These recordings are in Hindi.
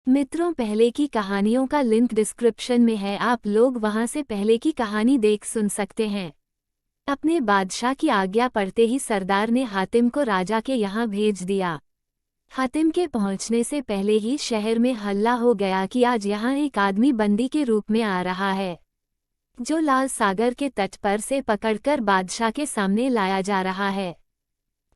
मित्रों, पहले की कहानियों का लिंक डिस्क्रिप्शन में है, आप लोग वहां से पहले की कहानी देख सुन सकते हैं। अपने बादशाह की आज्ञा पढ़ते ही सरदार ने हातिम को राजा के यहाँ भेज दिया। हातिम के पहुंचने से पहले ही शहर में हल्ला हो गया कि आज यहाँ एक आदमी बंदी के रूप में आ रहा है, जो लाल सागर के तट पर से पकड़कर बादशाह के सामने लाया जा रहा है।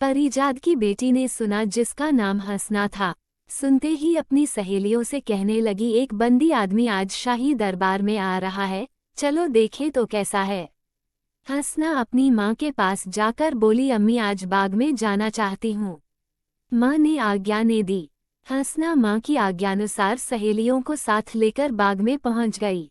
परिजाद की बेटी ने सुना, जिसका नाम हंसना था। सुनते ही अपनी सहेलियों से कहने लगी, एक बंदी आदमी आज शाही दरबार में आ रहा है, चलो देखें तो कैसा है। हंसना अपनी माँ के पास जाकर बोली, अम्मी आज बाग में जाना चाहती हूँ। माँ ने आज्ञा ने दी। हंसना माँ की आज्ञानुसार सहेलियों को साथ लेकर बाग में पहुँच गई।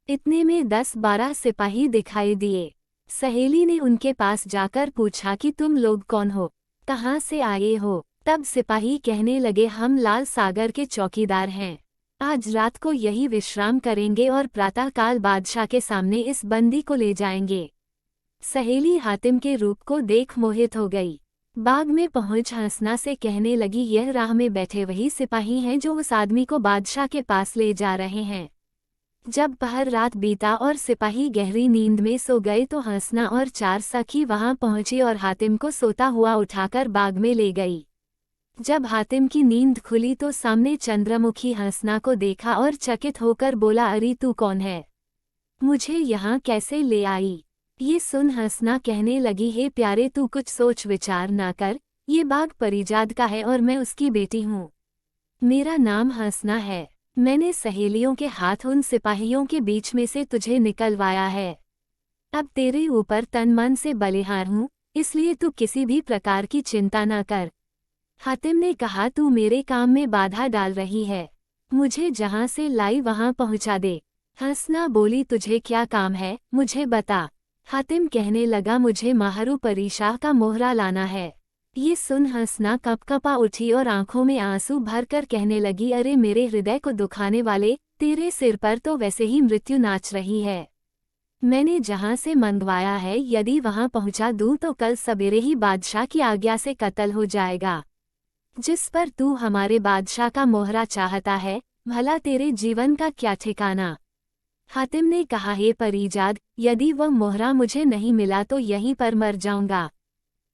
इतने में 10-12 सिपाही दिखाई दिए। सहेली ने उनके पास जाकर पूछा कि तुम लोग कौन हो, कहाँ से आए हो। तब सिपाही कहने लगे, हम लाल सागर के चौकीदार हैं, आज रात को यही विश्राम करेंगे और प्रातःकाल बादशाह के सामने इस बंदी को ले जाएंगे। सहेली हातिम के रूप को देख मोहित हो गई। बाग में पहुंच हंसना से कहने लगी, यह राह में बैठे वही सिपाही हैं जो उस आदमी को बादशाह के पास ले जा रहे हैं। जब पहर रात बीता और सिपाही गहरी नींद में सो गए तो हंसना और 4 सखी वहां पहुंची और हातिम को सोता हुआ उठाकर बाग में ले गई। जब हातिम की नींद खुली तो सामने चंद्रमुखी हंसना को देखा और चकित होकर बोला, अरे तू कौन है, मुझे यहाँ कैसे ले आई। ये सुन हंसना कहने लगी, हे प्यारे, तू कुछ सोच विचार ना कर, ये बाग परिजाद का है और मैं उसकी बेटी हूँ। मेरा नाम हंसना है। मैंने सहेलियों के हाथ उन सिपाहियों के बीच में से तुझे निकलवाया है। अब तेरे ऊपर तन मन से बलिहार हूँ, इसलिए तू किसी भी प्रकार की चिंता ना कर। हातिम ने कहा, तू मेरे काम में बाधा डाल रही है, मुझे जहाँ से लाई वहाँ पहुँचा दे। हंसना बोली, तुझे क्या काम है, मुझे बता। हातिम कहने लगा, मुझे माहरू परीशाह का मोहरा लाना है। ये सुन हंसना कपकपा उठी और आंखों में आंसू भरकर कहने लगी, अरे मेरे हृदय को दुखाने वाले, तेरे सिर पर तो वैसे ही मृत्यु नाच रही है। मैंने जहाँ से मंगवाया है यदि वहाँ पहुँचा दूँ तो कल सवेरे ही बादशाह की आज्ञा से कत्ल हो जाएगा। जिस पर तू हमारे बादशाह का मोहरा चाहता है, भला तेरे जीवन का क्या ठिकाना। हातिम ने कहा, हे परिजाद, यदि वह मोहरा मुझे नहीं मिला तो यहीं पर मर जाऊंगा,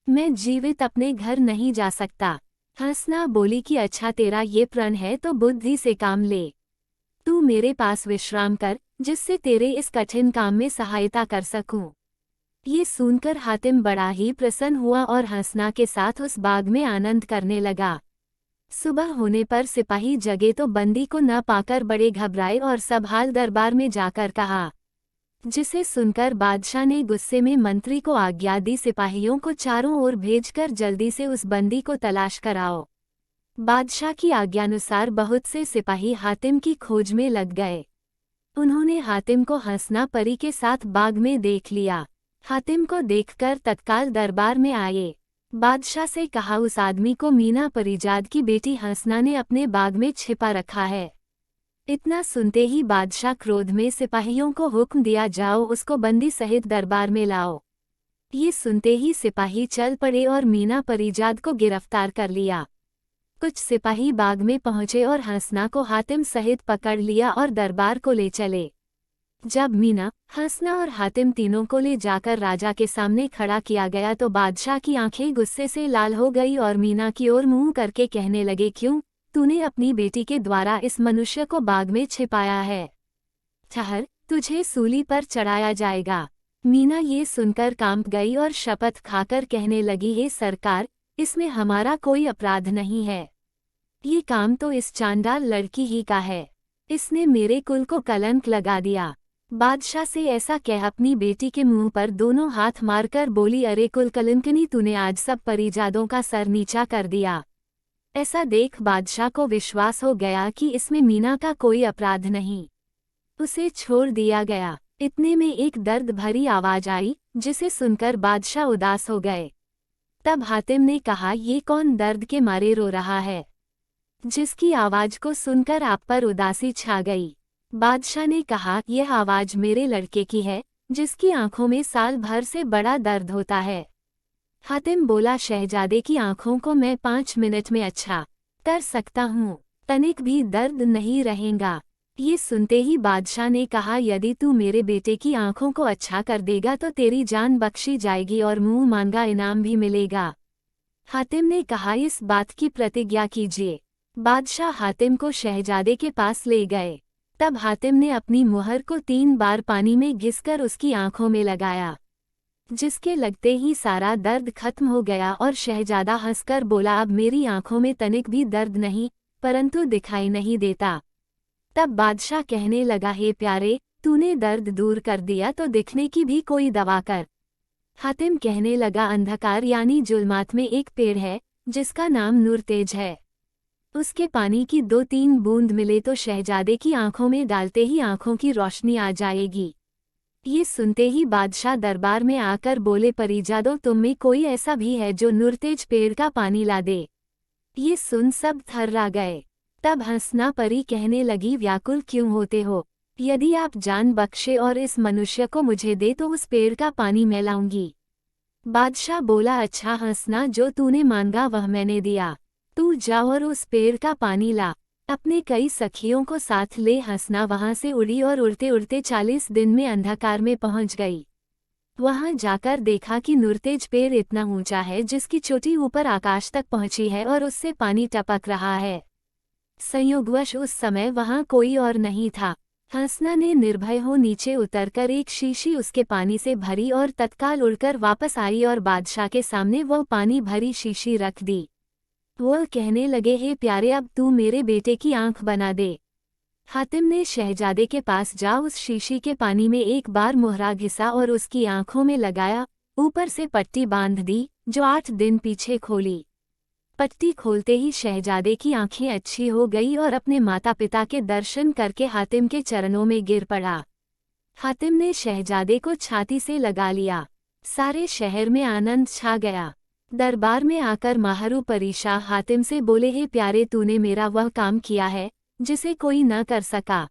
मैं जीवित अपने घर नहीं जा सकता। हंसना बोली कि अच्छा, तेरा ये प्रण है तो बुद्धि से काम ले। तू मेरे पास विश्राम कर, जिससे तेरे इस कठिन काम में सहायता कर सकूं। ये सुनकर हातिम बड़ा ही प्रसन्न हुआ और हंसना के साथ उस बाग में आनंद करने लगा। सुबह होने पर सिपाही जगे तो बंदी को न पाकर बड़े घबराए और सब हाल दरबार में जाकर कहा, जिसे सुनकर बादशाह ने गुस्से में मंत्री को आज्ञा दी, सिपाहियों को चारों ओर भेजकर जल्दी से उस बंदी को तलाश कराओ। बादशाह की आज्ञानुसार बहुत से सिपाही हातिम की खोज में लग गए। उन्होंने हातिम को हंसना परी के साथ बाग में देख लिया। हातिम को देखकर तत्काल दरबार में आए। बादशाह से कहा, उस आदमी को मीना परिजाद की बेटी हंसना ने अपने बाग में छिपा रखा है। इतना सुनते ही बादशाह क्रोध में सिपाहियों को हुक्म दिया, जाओ उसको बंदी सहित दरबार में लाओ। ये सुनते ही सिपाही चल पड़े और मीना परिजाद को गिरफ्तार कर लिया। कुछ सिपाही बाग में पहुंचे और हंसना को हातिम सहित पकड़ लिया और दरबार को ले चले। जब मीना, हंसना और हातिम तीनों को ले जाकर राजा के सामने खड़ा किया गया तो बादशाह की आंखें गुस्से से लाल हो गई और मीना की ओर मुंह करके कहने लगे, क्यों, तूने अपनी बेटी के द्वारा इस मनुष्य को बाग में छिपाया है। ठहर, तुझे सूली पर चढ़ाया जाएगा। मीना ये सुनकर कांप गई और शपथ खाकर कहने लगी, हे सरकार, इसमें हमारा कोई अपराध नहीं है। ये काम तो इस चांडाल लड़की ही का है। इसने मेरे कुल को कलंक लगा दिया। बादशाह से ऐसा कह अपनी बेटी के मुंह पर दोनों हाथ मारकर बोली, अरे कुल कलंकनी, तूने आज सब परिजादों का सर नीचा कर दिया। ऐसा देख बादशाह को विश्वास हो गया कि इसमें मीना का कोई अपराध नहीं। उसे छोड़ दिया गया। इतने में एक दर्द भरी आवाज आई, जिसे सुनकर बादशाह उदास हो गए। तब हातिम ने कहा, ये कौन दर्द के मारे रो रहा है, जिसकी आवाज को सुनकर आप पर उदासी छा गई। बादशाह ने कहा, यह आवाज मेरे लड़के की है, जिसकी आंखों में साल भर से बड़ा दर्द होता है। हातिम बोला, शहजादे की आंखों को मैं 5 मिनट में अच्छा कर सकता हूँ। तनिक भी दर्द नहीं रहेगा। ये सुनते ही बादशाह ने कहा, यदि तू मेरे बेटे की आंखों को अच्छा कर देगा तो तेरी जान बख्शी जाएगी और मुंह मांगा इनाम भी मिलेगा। हातिम ने कहा, इस बात की प्रतिज्ञा कीजिए। बादशाह हातिम को शहजादे के पास ले गए। तब हातिम ने अपनी मुहर को 3 बार पानी में घिसकर उसकी आंखों में लगाया, जिसके लगते ही सारा दर्द खत्म हो गया और शहजादा हंसकर बोला, अब मेरी आंखों में तनिक भी दर्द नहीं, परंतु दिखाई नहीं देता। तब बादशाह कहने लगा, हे प्यारे, तूने दर्द दूर कर दिया तो दिखने की भी कोई दवा कर। हातिम कहने लगा, अंधकार यानी जुल्मात में एक पेड़ है जिसका नाम नूरतेज है। उसके पानी की 2-3 बूंद मिले तो शहजादे की आंखों में डालते ही आंखों की रोशनी आ जाएगी। ये सुनते ही बादशाह दरबार में आकर बोले, परिजादो, तुम में कोई ऐसा भी है जो नूरतेज पेड़ का पानी ला दे? ये सुन सब थर्रा गए। तब हंसना परी कहने लगी, व्याकुल क्यों होते हो? यदि आप जान बख्शे और इस मनुष्य को मुझे दे तो उस पेड़ का पानी मैं लाऊंगी। बादशाह बोला, अच्छा हंसना, जो तूने मांगा वह मैंने दिया। तू जा और उस पेड़ का पानी ला। अपने कई सखियों को साथ ले हंसना वहां से उड़ी और उड़ते उड़ते 40 दिन में अंधकार में पहुंच गई। वहां जाकर देखा कि नूरतेज पेड़ इतना ऊंचा है जिसकी चोटी ऊपर आकाश तक पहुंची है और उससे पानी टपक रहा है। संयोगवश उस समय वहां कोई और नहीं था। हंसना ने निर्भय हो नीचे उतरकर एक शीशी उसके पानी से भरी और तत्काल उड़कर वापस आई और बादशाह के सामने वह पानी भरी शीशी रख दी। वह कहने लगे, हे प्यारे, अब तू मेरे बेटे की आंख बना दे। हातिम ने शहजादे के पास जा उस शीशी के पानी में एक बार मोहरा घिसा और उसकी आंखों में लगाया, ऊपर से पट्टी बांध दी जो 8 दिन पीछे खोली। पट्टी खोलते ही शहजादे की आंखें अच्छी हो गई और अपने माता पिता के दर्शन करके हातिम के चरणों में गिर पड़ा। हातिम ने शहजादे को छाती से लगा लिया। सारे शहर में आनंद छा गया। दरबार में आकर माहरू परीशाह हातिम से बोले, हे प्यारे, तूने मेरा वह काम किया है जिसे कोई न कर सका।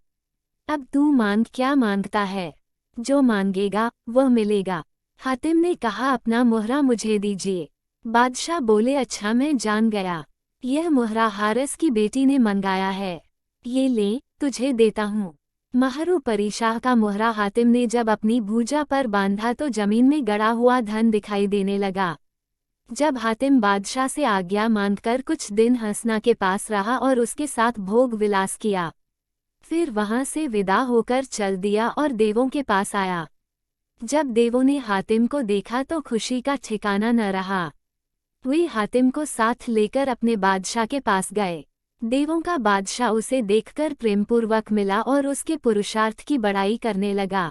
अब तू मांग, क्या मांगता है? जो मांगेगा वह मिलेगा। हातिम ने कहा, अपना मोहरा मुझे दीजिए। बादशाह बोले, अच्छा मैं जान गया, यह मोहरा हारिस की बेटी ने मंगाया है। ये ले, तुझे देता हूँ। माहरू परीशाह का मोहरा हातिम ने जब अपनी भुजा पर बांधा तो जमीन में गड़ा हुआ धन दिखाई देने लगा। जब हातिम बादशाह से आज्ञा मांगकर कुछ दिन हंसना के पास रहा और उसके साथ भोग विलास किया, फिर वहां से विदा होकर चल दिया और देवों के पास आया। जब देवों ने हातिम को देखा तो खुशी का ठिकाना न रहा। वे हातिम को साथ लेकर अपने बादशाह के पास गए। देवों का बादशाह उसे देखकर प्रेमपूर्वक मिला और उसके पुरुषार्थ की बड़ाई करने लगा।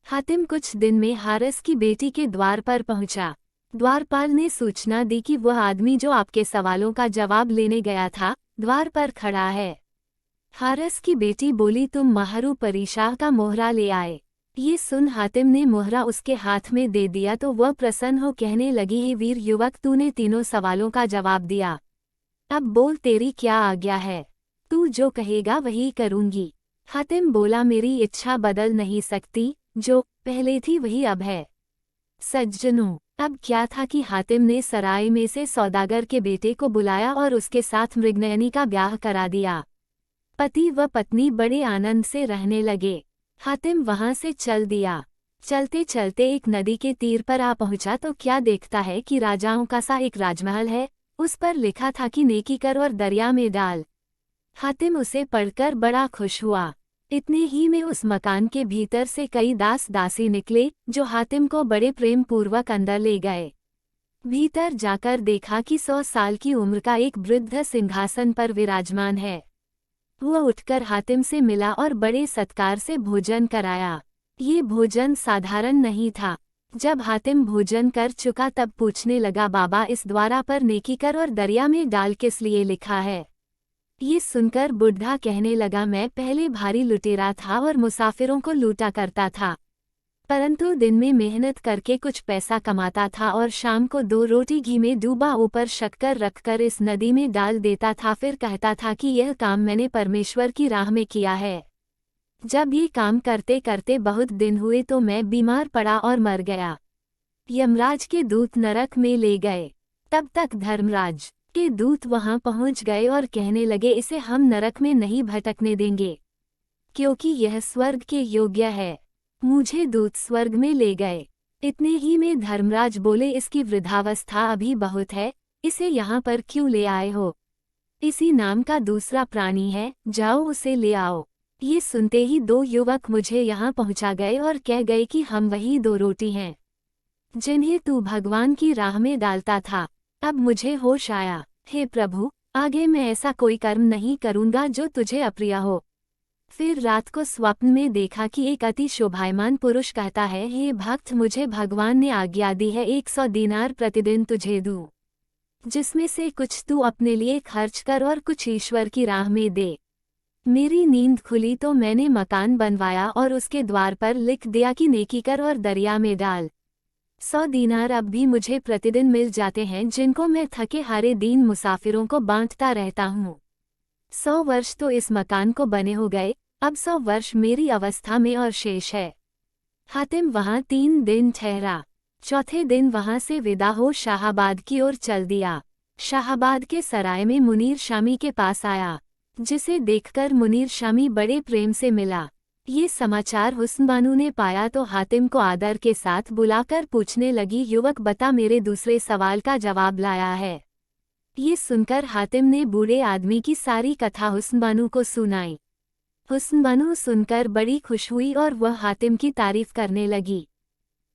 हातिम कुछ दिन में हारिस की बेटी के द्वार पर पहुंचा। द्वारपाल ने सूचना दी कि वह आदमी जो आपके सवालों का जवाब लेने गया था द्वार पर खड़ा है। हारिस की बेटी बोली, तुम माहरू परीशाह का मोहरा ले आए। ये सुन हातिम ने मोहरा उसके हाथ में दे दिया तो वह प्रसन्न हो कहने लगी, हे वीर युवक, तूने तीनों सवालों का जवाब दिया। अब बोल, तेरी क्या आज्ञा है? तू जो कहेगा वही करूंगी। हातिम बोला, मेरी इच्छा बदल नहीं सकती, जो पहले थी वही अब है। सज्जनों, अब क्या था कि हातिम ने सराय में से सौदागर के बेटे को बुलाया और उसके साथ मृगनयनी का ब्याह करा दिया। पति व पत्नी बड़े आनंद से रहने लगे। हातिम वहां से चल दिया। चलते चलते एक नदी के तीर पर आ पहुंचा तो क्या देखता है कि राजाओं का सा एक राजमहल है। उस पर लिखा था कि नेकी कर और दरिया में डाल। हातिम उसे पढ़कर बड़ा खुश हुआ। इतने ही में उस मकान के भीतर से कई दास दासी निकले जो हातिम को बड़े प्रेम पूर्वक अंदर ले गए। भीतर जाकर देखा कि 100 साल की उम्र का एक वृद्ध सिंहासन पर विराजमान है। वह उठकर हातिम से मिला और बड़े सत्कार से भोजन कराया। ये भोजन साधारण नहीं था। जब हातिम भोजन कर चुका तब पूछने लगा, बाबा, इस द्वारा पर नेकी कर और दरिया में डाल किस लिए लिखा है? ये सुनकर बुढ़ा कहने लगा, मैं पहले भारी लुटेरा था और मुसाफिरों को लूटा करता था, परंतु दिन में मेहनत करके कुछ पैसा कमाता था और शाम को 2 रोटी घी में डूबा ऊपर शक्कर रखकर इस नदी में डाल देता था। फिर कहता था कि यह काम मैंने परमेश्वर की राह में किया है। जब ये काम करते करते बहुत दिन हुए तो मैं बीमार पड़ा और मर गया। यमराज के दूत नरक में ले गए। तब तक धर्मराज के दूत वहां पहुंच गए और कहने लगे, इसे हम नरक में नहीं भटकने देंगे, क्योंकि यह स्वर्ग के योग्य है। मुझे दूत स्वर्ग में ले गए। इतने ही में धर्मराज बोले, इसकी वृद्धावस्था अभी बहुत है, इसे यहाँ पर क्यों ले आए हो? इसी नाम का दूसरा प्राणी है, जाओ उसे ले आओ। ये सुनते ही दो युवक मुझे यहाँ पहुँचा गए और कह गए कि हम वही दो रोटी हैं जिन्हें तू भगवान की राह में डालता था। अब मुझे होश आया। हे प्रभु, आगे मैं ऐसा कोई कर्म नहीं करूँगा जो तुझे अप्रिय हो। फिर रात को स्वप्न में देखा कि एक अति शोभायमान पुरुष कहता है, हे भक्त, मुझे भगवान ने आज्ञा दी है 100 दीनार प्रतिदिन तुझे दूं, जिसमें से कुछ तू अपने लिए खर्च कर और कुछ ईश्वर की राह में दे। मेरी नींद खुली तो मैंने मकान बनवाया और उसके द्वार पर लिख दिया कि नेकी कर और दरिया में डाल। 100 दीनार अब भी मुझे प्रतिदिन मिल जाते हैं, जिनको मैं थके हारे दीन मुसाफिरों को बांटता रहता हूँ। 100 वर्ष तो इस मकान को बने हो गए, अब 100 वर्ष मेरी अवस्था में और शेष है। हातिम वहाँ 3 दिन ठहरा। चौथे दिन वहाँ से विदा हो शाहाबाद की ओर चल दिया। शाहाबाद के सराय में मुनीर शामी के पास आया, जिसे देखकर मुनीर शामी बड़े प्रेम से मिला। ये समाचार हुस्न बानो ने पाया तो हातिम को आदर के साथ बुलाकर पूछने लगी, युवक बता, मेरे दूसरे सवाल का जवाब लाया है? ये सुनकर हातिम ने बूढ़े आदमी की सारी कथा हुस्न बानो को सुनाई। हुस्न बानो सुनकर बड़ी खुश हुई और वह हातिम की तारीफ करने लगी।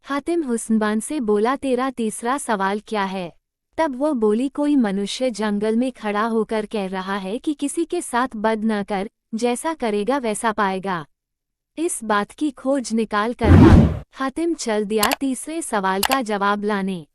हातिम हुस्नबान से बोला, तेरा तीसरा सवाल क्या है? तब वो बोली, कोई मनुष्य जंगल में खड़ा होकर कह रहा है कि किसी के साथ बद न कर, जैसा करेगा वैसा पाएगा। इस बात की खोज निकाल कर ला। हातिम चल दिया तीसरे सवाल का जवाब लाने।